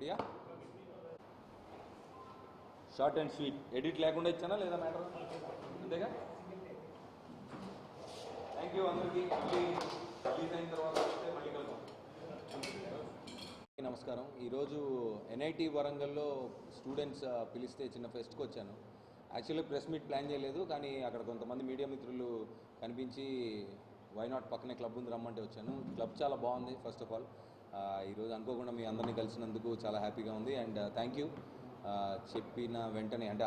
రెడీయా? Short and sweet. Edit లేకుండా ఇచ్చానా లేదా మ్యాటర్? అంతేగా. థ్యాంక్ యూ అందరికీ. మళ్ళీ రిలీజ్ అయిన తర్వాత వస్తే మళ్ళీ కలుద్దాం. నమస్కారం. ఈరోజు ఎన్ఐటి వరంగల్లో స్టూడెంట్స్ పిలిస్తే చిన్న ఫెస్ట్కి వచ్చాను. యాక్చువల్లీ ప్రెస్ మీట్ ప్లాన్ చేయలేదు, కానీ అక్కడ కొంతమంది మీడియా మిత్రులు కనిపించి వైనాట్ పక్కనే క్లబ్ ఉంది రమ్మంటే వచ్చాను. క్లబ్ చాలా బాగుంది. ఫస్ట్ ఆఫ్ ఆల్ ఈరోజు అనుకోకుండా మీ అందరినీ కలిసినందుకు చాలా హ్యాపీగా ఉంది. And thank you. చెప్పిన వెంటనే అంటే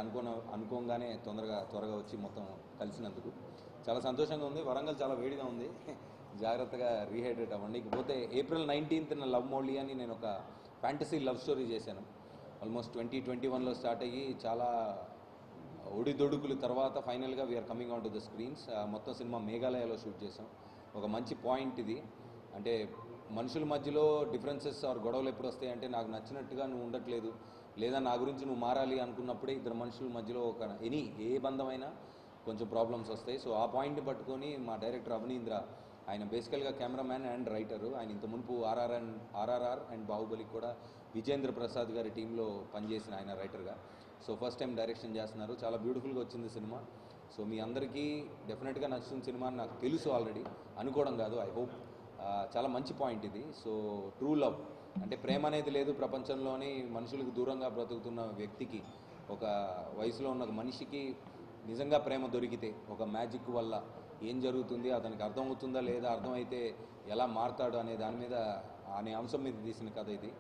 అనుకోగానే త్వరగా వచ్చి మొత్తం కలిసినందుకు చాలా సంతోషంగా ఉంది. వరంగల్ చాలా వేడిగా ఉంది. జాగ్రత్తగా రీహైడ్రేట్ అవ్వండి. ఇకపోతే April 19th లవ్ మోలీ అని నేను ఒక ఫ్యాంటసీ లవ్ స్టోరీ చేశాను. ఆల్మోస్ట్ 2021లో స్టార్ట్ అయ్యి చాలా ఒడిదొడుకుల తర్వాత ఫైనల్గా we're coming on to the screens. మొత్తం సినిమా మేఘాలయలో షూట్ చేసాం. ఒక మంచి పాయింట్ ఇది. అంటే మనుషుల మధ్యలో డిఫరెన్సెస్ ఆర్ గొడవలు ఎప్పుడు వస్తాయంటే, నాకు నచ్చినట్టుగా నువ్వు ఉండట్లేదు లేదా నా గురించి నువ్వు మారాలి అనుకున్నప్పుడే ఇద్దరు మనుషుల మధ్యలో ఏ బంధమైనా కొంచెం ప్రాబ్లమ్స్ వస్తాయి. సో ఆ పాయింట్ని పట్టుకొని మా డైరెక్టర్ అవనీంద్ర, ఆయన బేసికల్గా కెమెరామ్యాన్ అండ్ రైటరు. ఆయన ఇంత మునుపు ఆర్ఆర్ఆర్ అండ్ బాహుబలికి కూడా విజేంద్ర ప్రసాద్ గారి టీంలో పనిచేసిన ఆయన రైటర్గా. సో ఫస్ట్ టైం డైరెక్షన్ చేస్తున్నారు. చాలా బ్యూటిఫుల్గా వచ్చింది సినిమా. సో మీ అందరికీ డెఫినెట్గా నచ్చుతున్న సినిమా అని నాకు తెలుసు ఆల్రెడీ, అనుకోవడం కాదు, ఐ హోప్. చాలా మంచి పాయింట్ ఇది. సో ట్రూ లవ్ అంటే ప్రేమ అనేది లేదు ప్రపంచంలోని. మనుషులకు దూరంగా బ్రతుకుతున్న వ్యక్తికి, ఒక వయసులో ఉన్న ఒక మనిషికి నిజంగా ప్రేమ దొరికితే ఒక మ్యాజిక్ వల్ల ఏం జరుగుతుంది, అతనికి అర్థమవుతుందా లేదా, అర్థమైతే ఎలా మారతాడు అనే దాని మీద, అనే అంశం మీద తీసిన కథ ఇది.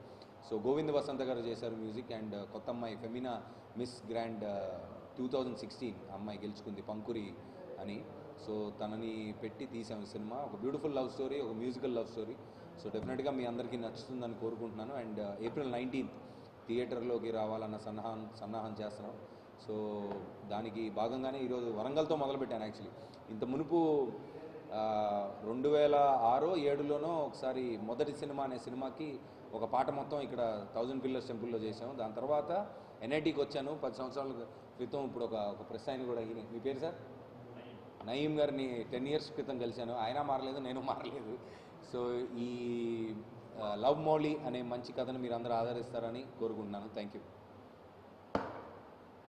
సో గోవింద్ వసంత గారు చేశారు మ్యూజిక్. అండ్ కొత్త అమ్మాయి ఫెమినా మిస్ గ్రాండ్ 2016 అమ్మాయి గెలుచుకుంది, పంకురి అని. సో తనని పెట్టి తీసాము సినిమా. ఒక బ్యూటిఫుల్ లవ్ స్టోరీ, ఒక మ్యూజికల్ లవ్ స్టోరీ. సో డెఫినెట్గా మీ అందరికీ నచ్చుతుందని కోరుకుంటున్నాను. అండ్ April 19th థియేటర్లోకి రావాలన్న సన్నాహం చేస్తున్నాం. సో దానికి భాగంగానే ఈరోజు వరంగల్తో మొదలుపెట్టాను. యాక్చువల్లీ ఇంత మునుపు 2006-07లోనో ఒకసారి మొదటి సినిమా అనే సినిమాకి ఒక పాట మొత్తం ఇక్కడ 1000 Pillars టెంపుల్లో చేసాము. దాని తర్వాత ఎన్ఐటీకి వచ్చాను 10 సంవత్సరాల క్రితం. ఇప్పుడు ఒక ప్రెస్ ఆయన కూడా ఈయన, మీ పేరు సార్? నయీం గారిని 10 years క్రితం కలిశాను. ఆయన మారలేదు, నేను మారలేదు. సో ఈ లవ్ మోలీ అనే మంచి కథను మీరు అందరూ ఆదరిస్తారని కోరుకుంటున్నాను. Thank you.